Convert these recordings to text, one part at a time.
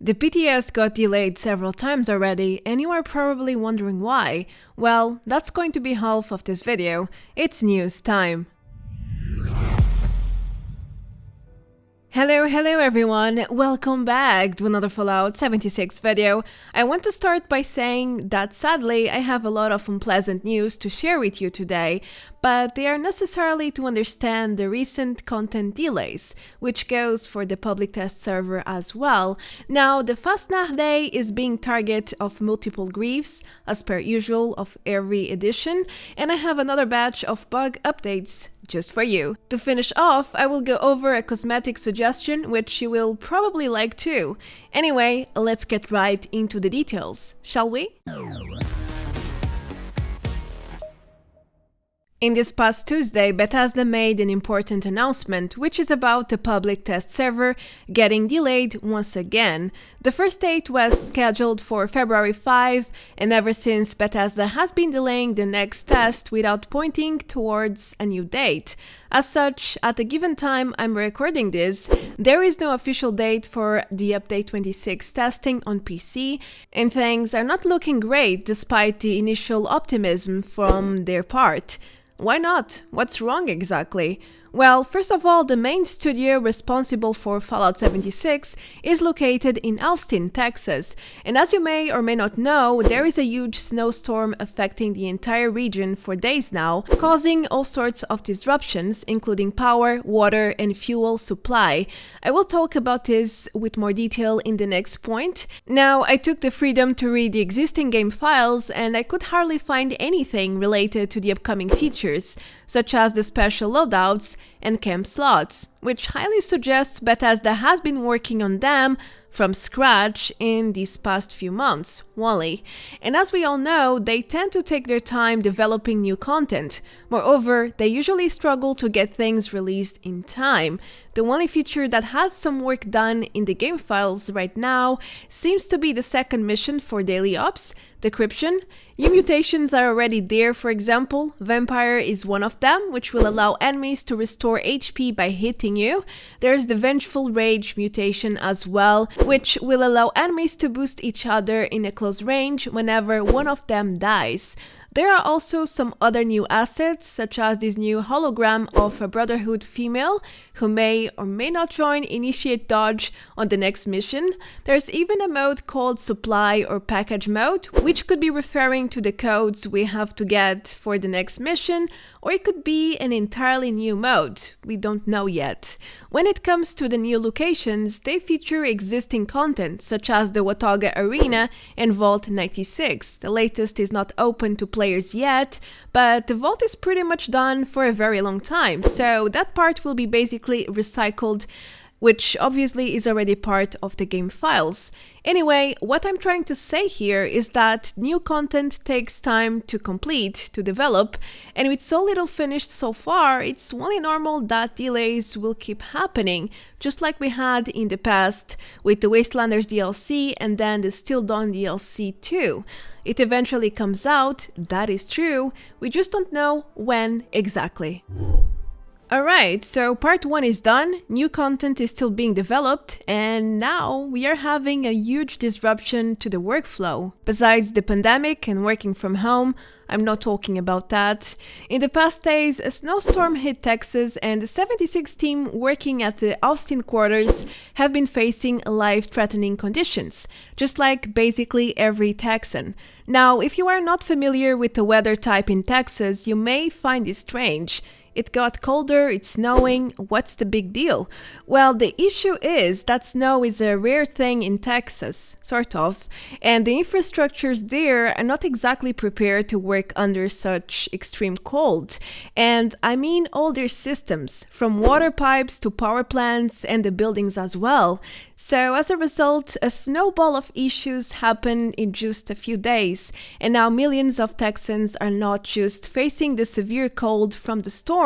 The PTS got delayed several times already, and you are probably wondering why. Well, that's going to be half of this video. It's news time. Hello everyone, welcome back to another Fallout 76 video. I want to start by saying that sadly I have a lot of unpleasant news to share with you today, but they are necessarily to understand the recent content delays, which goes for the public test server as well. Now, the Fasnacht Day is being target of multiple griefs, as per usual of every edition, and I have another batch of bug updates just for you. To finish off, I will go over a cosmetic suggestion which you will probably like too. Anyway, let's get right into the details, shall we? In this past Tuesday, Bethesda made an important announcement, which is about the public test server getting delayed once again. The first date was scheduled for February 5, and ever since Bethesda has been delaying the next test without pointing towards a new date. As such, at the given time I'm recording this, there is no official date for the Update 26 testing on PC, and things are not looking great despite the initial optimism from their part. Why not? What's wrong exactly? Well, first of all, the main studio responsible for Fallout 76 is located in Austin, Texas, and as you may or may not know, there is a huge snowstorm affecting the entire region for days now, causing all sorts of disruptions, including power, water, and fuel supply. I will talk about this with more detail in the next point. Now, I took the freedom to read the existing game files, and I could hardly find anything related to the upcoming features, such as the special loadouts and camp slots, which highly suggests Bethesda has been working on them from scratch in these past few months, Wally. And as we all know, they tend to take their time developing new content. Moreover, they usually struggle to get things released in time. The only feature that has some work done in the game files right now seems to be the second mission for daily ops, Decryption. New mutations are already there, for example, Vampire is one of them, which will allow enemies to restore HP by hitting you. There's the Vengeful Rage mutation as well, which will allow enemies to boost each other in a close range whenever one of them dies. There are also some other new assets, such as this new hologram of a Brotherhood female, who may or may not join Initiate Dodge on the next mission. There's even a mode called Supply or Package mode, which could be referring to the codes we have to get for the next mission, or it could be an entirely new mode. We don't know yet. When it comes to the new locations, they feature existing content, such as the Watauga Arena and Vault 96. The latest is not open to players yet, but the vault is pretty much done for a very long time, so that part will be basically recycled, which obviously is already part of the game files. Anyway, what I'm trying to say here is that new content takes time to complete, to develop, and with so little finished so far, it's only normal that delays will keep happening, just like we had in the past with the Wastelanders DLC and then the Still Dawn DLC too. It eventually comes out, that is true, we just don't know when exactly. Alright, so part 1 is done, new content is still being developed, and now we are having a huge disruption to the workflow. Besides the pandemic and working from home, I'm not talking about that. In the past days, a snowstorm hit Texas, and the 76 team working at the Austin quarters have been facing life-threatening conditions, just like basically every Texan. Now, if you are not familiar with the weather type in Texas, you may find this strange. It got colder, it's snowing, what's the big deal? Well, the issue is that snow is a rare thing in Texas, sort of, and the infrastructures there are not exactly prepared to work under such extreme cold. And I mean all their systems, from water pipes to power plants and the buildings as well. So as a result, a snowball of issues happened in just a few days, and now millions of Texans are not just facing the severe cold from the storm,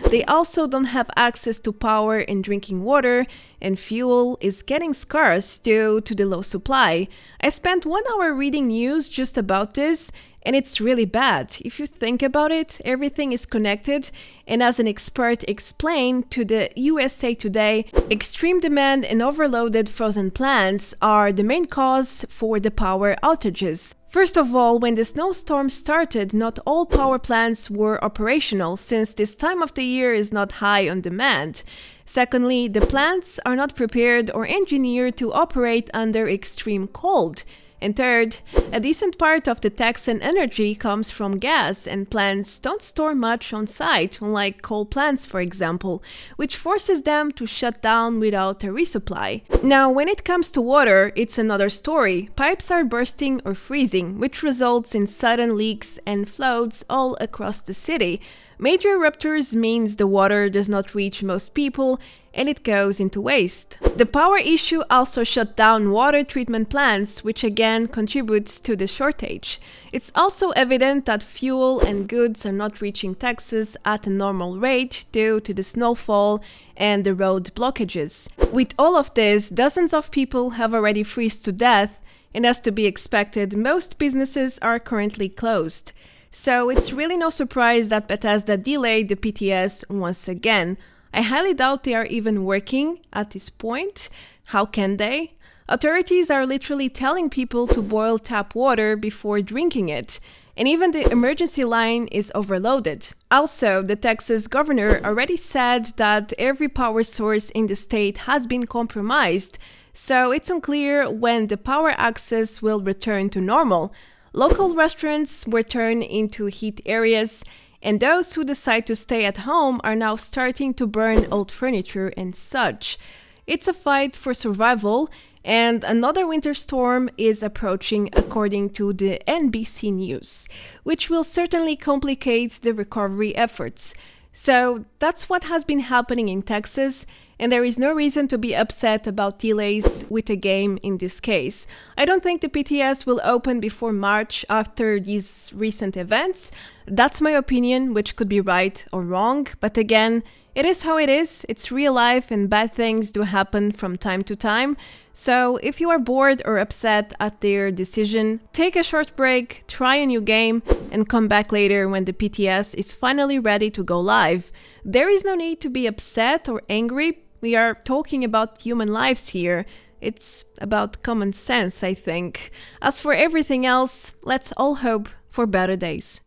they also don't have access to power and drinking water, and fuel is getting scarce due to the low supply. I spent 1 hour reading news just about this, And it's really bad. If you think about it, everything is connected, and as an expert explained to the USA Today, extreme demand and overloaded frozen plants are the main cause for the power outages. First of all, when the snowstorm started, not all power plants were operational, since this time of the year is not high on demand. Secondly, the plants are not prepared or engineered to operate under extreme cold. And third, a decent part of the Texan energy comes from gas, and plants don't store much on site, unlike coal plants, for example, which forces them to shut down without a resupply. Now, when it comes to water, it's another story. Pipes are bursting or freezing, which results in sudden leaks and floods all across the city. Major ruptures means the water does not reach most people, and it goes into waste. The power issue also shut down water treatment plants, which again contributes to the shortage. It's also evident that fuel and goods are not reaching Texas at a normal rate due to the snowfall and the road blockages. With all of this, dozens of people have already frozen to death, and as to be expected, most businesses are currently closed. So it's really no surprise that Bethesda delayed the PTS once again. I highly doubt they are even working at this point. How can they? Authorities are literally telling people to boil tap water before drinking it, and even the emergency line is overloaded. Also, the Texas governor already said that every power source in the state has been compromised, so it's unclear when the power access will return to normal. Local restaurants were turned into heat areas, and those who decide to stay at home are now starting to burn old furniture and such. It's a fight for survival, and another winter storm is approaching according to the NBC News, which will certainly complicate the recovery efforts. So that's what has been happening in Texas, and there is no reason to be upset about delays with a game in this case. I don't think the PTS will open before March after these recent events. That's my opinion, which could be right or wrong, but again, it is how it is. It's real life and bad things do happen from time to time. So if you are bored or upset at their decision, take a short break, try a new game, and come back later when the PTS is finally ready to go live. There is no need to be upset or angry. We are talking about human lives here. It's about common sense, I think. As for everything else, let's all hope for better days.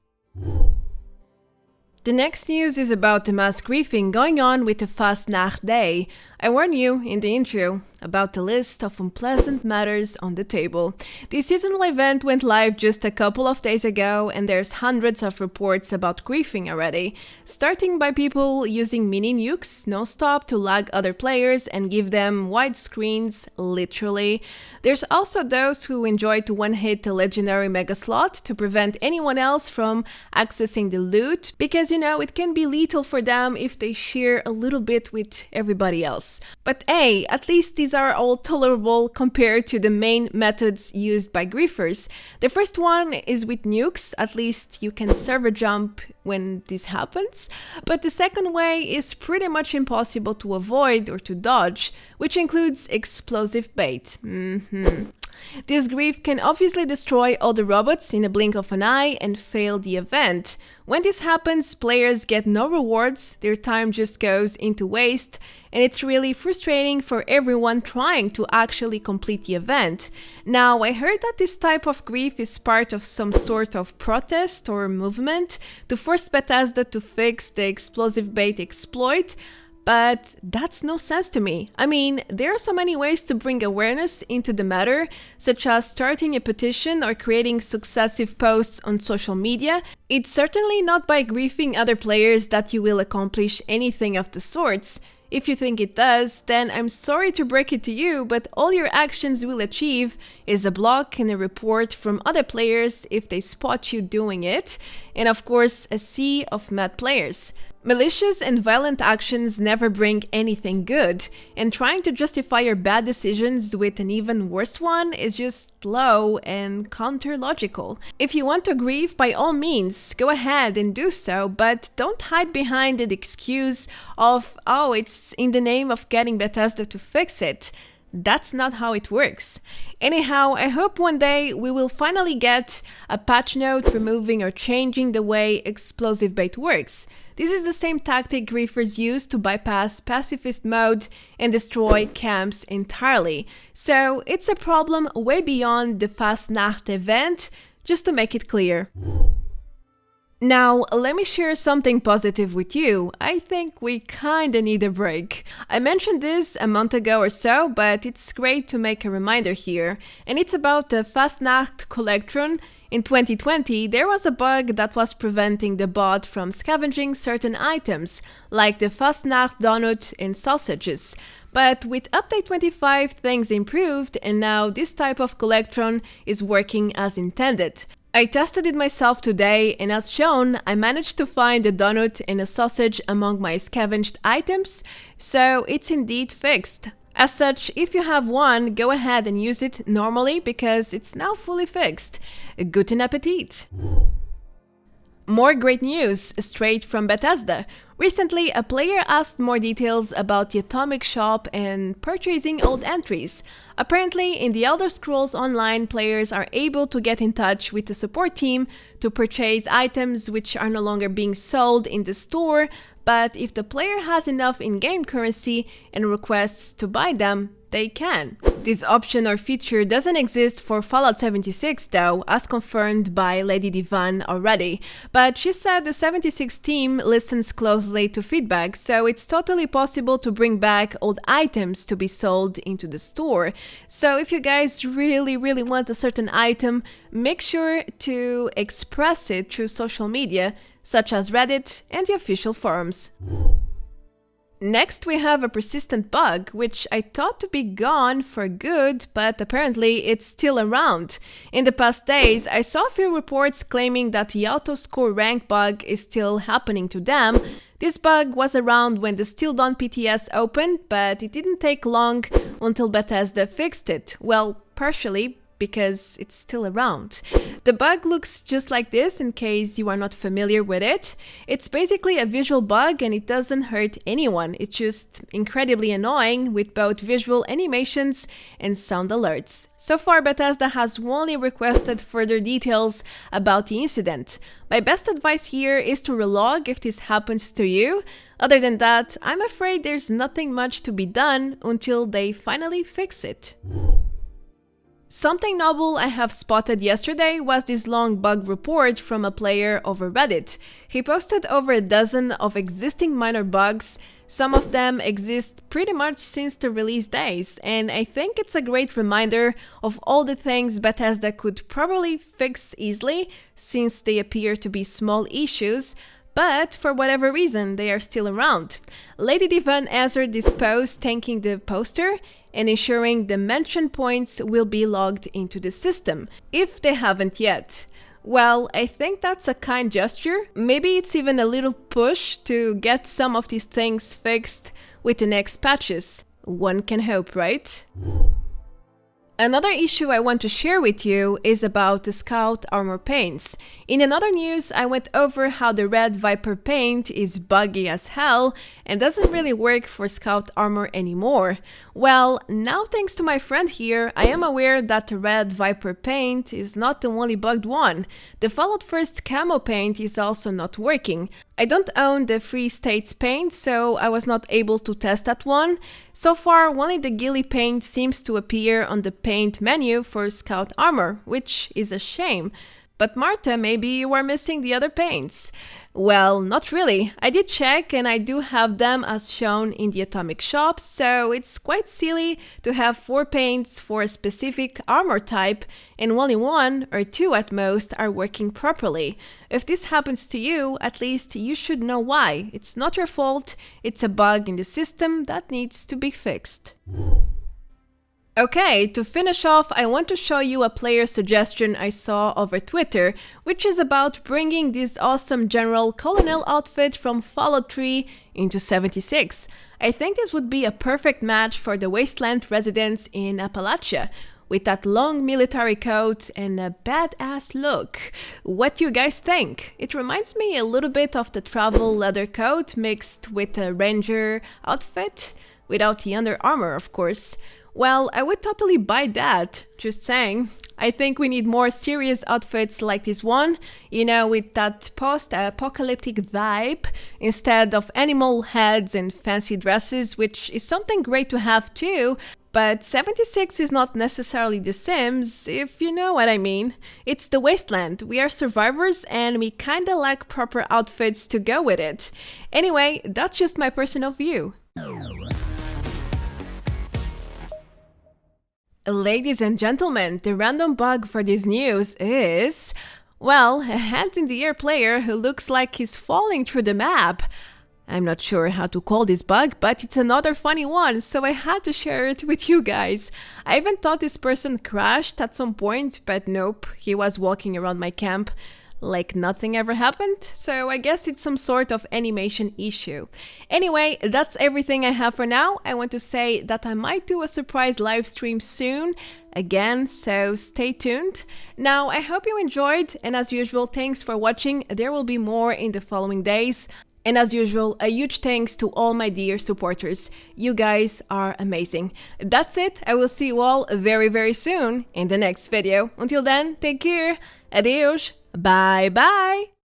The next news is about the mass griefing going on with the Fasnacht Day. I warned you in the intro about the list of unpleasant matters on the table. The seasonal event went live just a couple of days ago, and there's hundreds of reports about griefing already, starting by people using mini nukes non-stop to lag other players and give them wide screens, literally. There's also those who enjoy to one-hit the legendary mega slot to prevent anyone else from accessing the loot, because it can be lethal for them if they share a little bit with everybody else. But hey, at least these are all tolerable compared to the main methods used by griefers. The first one is with nukes, at least you can server jump when this happens, but the second way is pretty much impossible to avoid or to dodge, which includes explosive bait. This grief can obviously destroy all the robots in a blink of an eye and fail the event. When this happens, players get no rewards, their time just goes into waste, and it's really frustrating for everyone trying to actually complete the event. Now, I heard that this type of grief is part of some sort of protest or movement to force Bethesda to fix the explosive bait exploit, but that's no sense to me. I mean, there are so many ways to bring awareness into the matter, such as starting a petition or creating successive posts on social media. It's certainly not by griefing other players that you will accomplish anything of the sorts. If you think it does, then I'm sorry to break it to you, but all your actions will achieve is a block and a report from other players if they spot you doing it, and of course a sea of mad players. Malicious and violent actions never bring anything good, and trying to justify your bad decisions with an even worse one is just low and counter-logical. If you want to grieve, by all means, go ahead and do so, but don't hide behind the excuse of, oh, it's in the name of getting Bethesda to fix it. That's not how it works. Anyhow, I hope one day we will finally get a patch note removing or changing the way explosive bait works. This is the same tactic griefers use to bypass pacifist mode and destroy camps entirely. So it's a problem way beyond the Fasnacht event, just to make it clear. Now, let me share something positive with you. I think we kinda need a break. I mentioned this a month ago or so, but it's great to make a reminder here. And it's about the Fasnacht Collectron. In 2020, there was a bug that was preventing the bot from scavenging certain items, like the Fasnacht donut and sausages. But with update 25, things improved, and now this type of Collectron is working as intended. I tested it myself today, and as shown, I managed to find a donut and a sausage among my scavenged items, so it's indeed fixed. As such, if you have one, go ahead and use it normally because it's now fully fixed. Guten Appetit! More great news straight from Bethesda. Recently, a player asked more details about the Atomic Shop and purchasing old entries. Apparently, in the Elder Scrolls Online, players are able to get in touch with the support team to purchase items which are no longer being sold in the store, but if the player has enough in-game currency and requests to buy them, they can. This option or feature doesn't exist for Fallout 76 though, as confirmed by Lady Divan already, but she said the 76 team listens closely to feedback, so it's totally possible to bring back old items to be sold into the store. So if you guys really want a certain item, make sure to express it through social media, such as Reddit and the official forums. Next, we have a persistent bug, which I thought to be gone for good, but apparently it's still around. In the past days, I saw a few reports claiming that the auto-score rank bug is still happening to them. This bug was around when the Still Dawn PTS opened, but it didn't take long until Bethesda fixed it. Well, partially, because it's still around. The bug looks just like this in case you are not familiar with it. It's basically a visual bug and it doesn't hurt anyone. It's just incredibly annoying with both visual animations and sound alerts. So far, Bethesda has only requested further details about the incident. My best advice here is to relog if this happens to you. Other than that, I'm afraid there's nothing much to be done until they finally fix it. Something novel I have spotted yesterday was this long bug report from a player over Reddit. He posted over a dozen of existing minor bugs. Some of them exist pretty much since the release days, and I think it's a great reminder of all the things Bethesda could probably fix easily, since they appear to be small issues, but for whatever reason they are still around. Lady Divan answered this post thanking the poster and ensuring the mention points will be logged into the system, if they haven't yet. Well, I think that's a kind gesture. Maybe it's even a little push to get some of these things fixed with the next patches. One can hope, right? Another issue I want to share with you is about the Scout armor paints. In another news, I went over how the Red Viper paint is buggy as hell and doesn't really work for Scout armor anymore. Well, now thanks to my friend here, I am aware that the Red Viper paint is not the only bugged one. The Fallout 1st camo paint is also not working. I don't own the Free States paint, so I was not able to test that one. So far, only the ghillie paint seems to appear on the paint menu for Scout armor, which is a shame. But Marta, maybe you are missing the other paints. Well, not really. I did check and I do have them as shown in the Atomic Shop, so it's quite silly to have 4 paints for a specific armor type and only 1 or 2 at most are working properly. If this happens to you, at least you should know why. It's not your fault, it's a bug in the system that needs to be fixed. Okay, to finish off, I want to show you a player suggestion I saw over Twitter, which is about bringing this awesome General Colonel outfit from Fallout 3 into 76. I think this would be a perfect match for the Wasteland residents in Appalachia, with that long military coat and a badass look. What do you guys think? It reminds me a little bit of the travel leather coat mixed with a ranger outfit, without the under armor, of course. Well, I would totally buy that, just saying. I think we need more serious outfits like this one, you know, with that post-apocalyptic vibe, instead of animal heads and fancy dresses, which is something great to have too. But 76 is not necessarily The Sims, if you know what I mean. It's the wasteland. We are survivors and we kinda like proper outfits to go with it. Anyway, that's just my personal view. Ladies and gentlemen, the random bug for this news is, well, a hand-in-the-air player who looks like he's falling through the map. I'm not sure how to call this bug, but it's another funny one, so I had to share it with you guys. I even thought this person crashed at some point, but nope, he was walking around my camp like nothing ever happened, so I guess it's some sort of animation issue. Anyway, that's everything I have for now. I want to say that I might do a surprise live stream soon again, so stay tuned. Now, I hope you enjoyed, and as usual, thanks for watching. There will be more in the following days. And as usual, a huge thanks to all my dear supporters. You guys are amazing. That's it. I will see you all very, very soon in the next video. Until then, take care. Adeus. Bye bye.